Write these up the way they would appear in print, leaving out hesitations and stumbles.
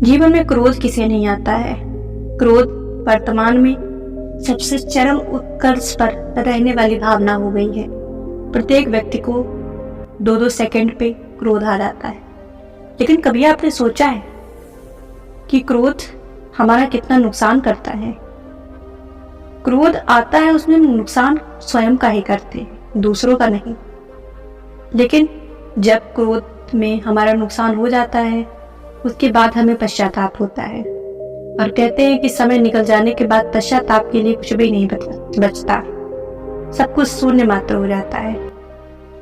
जीवन में क्रोध किसे नहीं आता है। क्रोध वर्तमान में सबसे चरम उत्कर्ष पर रहने वाली भावना हो गई है। प्रत्येक व्यक्ति को 2-2 सेकंड पे क्रोध आ जाता है। लेकिन कभी आपने सोचा है कि क्रोध हमारा कितना नुकसान करता है? क्रोध आता है, उसमें नुकसान स्वयं का ही करते हैं, दूसरों का नहीं। लेकिन जब क्रोध में हमारा नुकसान हो जाता है, उसके बाद हमें पश्चाताप होता है। और कहते हैं कि समय निकल जाने के बाद पश्चाताप के लिए कुछ भी नहीं बचता, सब कुछ शून्य मात्र हो जाता है।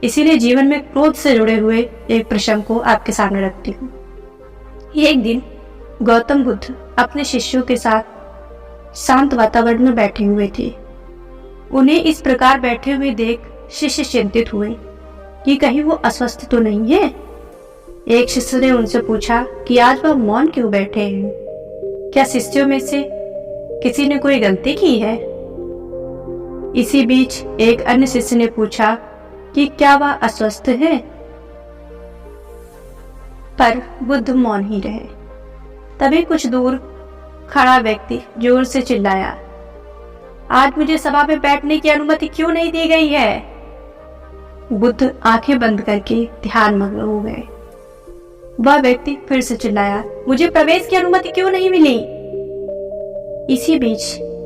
इसीलिए जीवन में क्रोध से जुड़े हुए एक प्रसंग को आपके सामने रखती हूँ। एक दिन गौतम बुद्ध अपने शिष्यों के साथ शांत वातावरण में बैठे हुए थे। उन्हें इस प्रकार बैठे हुए देख शिष्य चिंतित हुए कि कहीं वो अस्वस्थ तो नहीं है। एक शिष्य ने उनसे पूछा कि आज वह मौन क्यों बैठे हैं? क्या शिष्यों में से किसी ने कोई गलती की है? इसी बीच एक अन्य शिष्य ने पूछा कि क्या वह अस्वस्थ है? पर बुद्ध मौन ही रहे। तभी कुछ दूर खड़ा व्यक्ति जोर से चिल्लाया, आज मुझे सभा में बैठने की अनुमति क्यों नहीं दी गई है? बुद्ध आंखें बंद करके ध्यानमग्न हो गए। वह व्यक्ति फिर से चिल्लाया, मुझे प्रवेश की अनुमति क्यों नहीं मिली? इसी बीच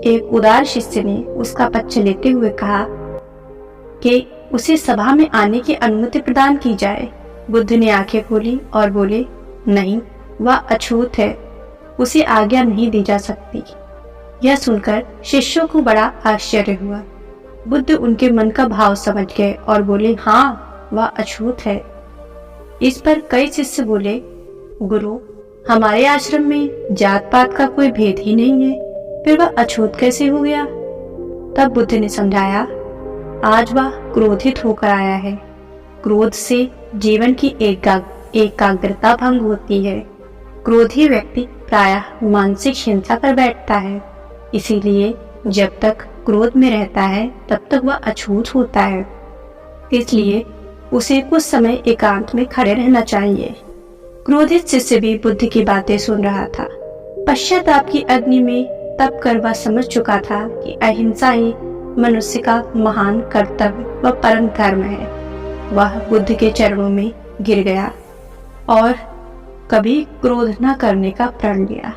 एक उदार शिष्य ने उसका पक्ष लेते हुए कहा कि उसे सभा में आने की अनुमति प्रदान की जाए। बुद्ध ने आंखें खोली और बोले, नहीं, वह अछूत है, उसे आज्ञा नहीं दी जा सकती। यह सुनकर शिष्यों को बड़ा आश्चर्य हुआ। बुद्ध उनके मन का भाव समझ गए और बोले, हाँ, वह अछूत है। इस पर कई शिष्य बोले, गुरु, हमारे आश्रम में जात पात का कोई भेद ही नहीं है, फिर वह अछूत कैसे हो गया? तब बुद्ध ने समझाया, आज वह क्रोधित होकर आया है। क्रोध से जीवन की एकाग्रता भंग होती है। क्रोधी व्यक्ति प्रायः मानसिक हिंसा कर बैठता है। इसीलिए जब तक क्रोध में रहता है तब तक वह अछूत होता है। इसलिए उसे कुछ समय एकांत में खड़े रहना चाहिए। क्रोधित शिष्य भी बुद्ध की बातें सुन रहा था। पश्चाताप की अग्नि में तप कर वह समझ चुका था कि अहिंसा ही मनुष्य का महान कर्तव्य व परम धर्म है। वह बुद्ध के चरणों में गिर गया और कभी क्रोध न करने का प्रण लिया।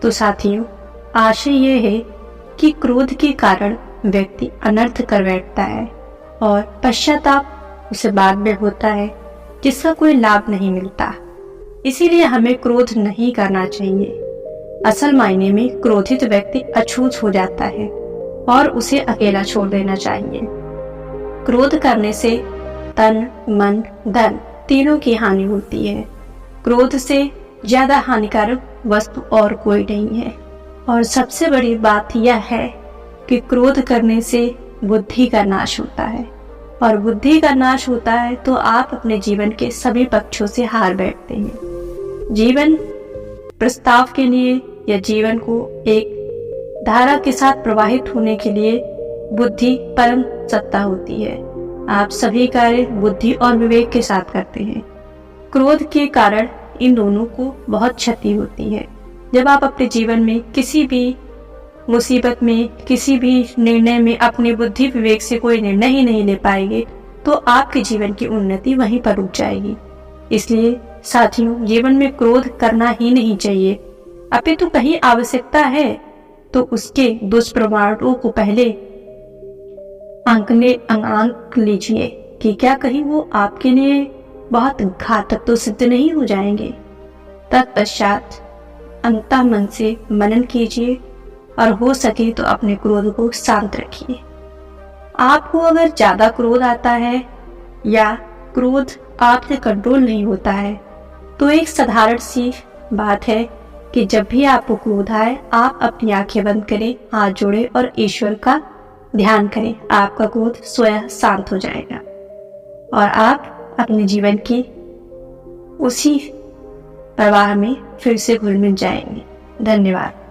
तो साथियों, आशय यह है कि क्रोध के कारण व्यक्ति अनर्थ कर बैठता है और पश्चाताप उसे बाद में होता है, जिसका कोई लाभ नहीं मिलता। इसीलिए हमें क्रोध नहीं करना चाहिए। असल मायने में क्रोधित व्यक्ति अछूत हो जाता है और उसे अकेला छोड़ देना चाहिए। क्रोध करने से तन, मन, धन तीनों की हानि होती है। क्रोध से ज्यादा हानिकारक वस्तु और कोई नहीं है। और सबसे बड़ी बात यह है कि क्रोध करने से बुद्धि का नाश होता है, और बुद्धि का नाश होता है तो आप अपने जीवन के सभी पक्षों से हार बैठते हैं। जीवन प्रस्ताव के लिए या जीवन को एक धारा के साथ प्रवाहित होने के लिए बुद्धि परम सत्ता होती है। आप सभी कार्य बुद्धि और विवेक के साथ करते हैं। क्रोध के कारण इन दोनों को बहुत क्षति होती है। जब आप अपने जीवन में किसी भी मुसीबत में, किसी भी निर्णय में अपनी बुद्धि विवेक से कोई निर्णय ही नहीं ले पाएंगे, तो आपके जीवन की उन्नति वहीं पर रुक जाएगी। इसलिए साथियों, जीवन में क्रोध करना ही नहीं चाहिए। अपितु कहीं आवश्यकता है तो उसके दुष्प्रभावों को पहले आंक लीजिए कि क्या कहीं वो आपके लिए बहुत घातक तो सिद्ध नहीं हो जाएंगे। तत्पश्चात अंतः मन से मनन कीजिए और हो सके तो अपने क्रोध को शांत रखिए। आपको अगर ज्यादा क्रोध आता है या क्रोध आपसे कंट्रोल नहीं होता है, तो एक साधारण सी बात है कि जब भी आपको क्रोध आए, आप अपनी आंखें बंद करें, हाथ जोड़ें और ईश्वर का ध्यान करें। आपका क्रोध स्वयं शांत हो जाएगा और आप अपने जीवन की उसी प्रवाह में फिर से घुल मिल जाएंगे। धन्यवाद।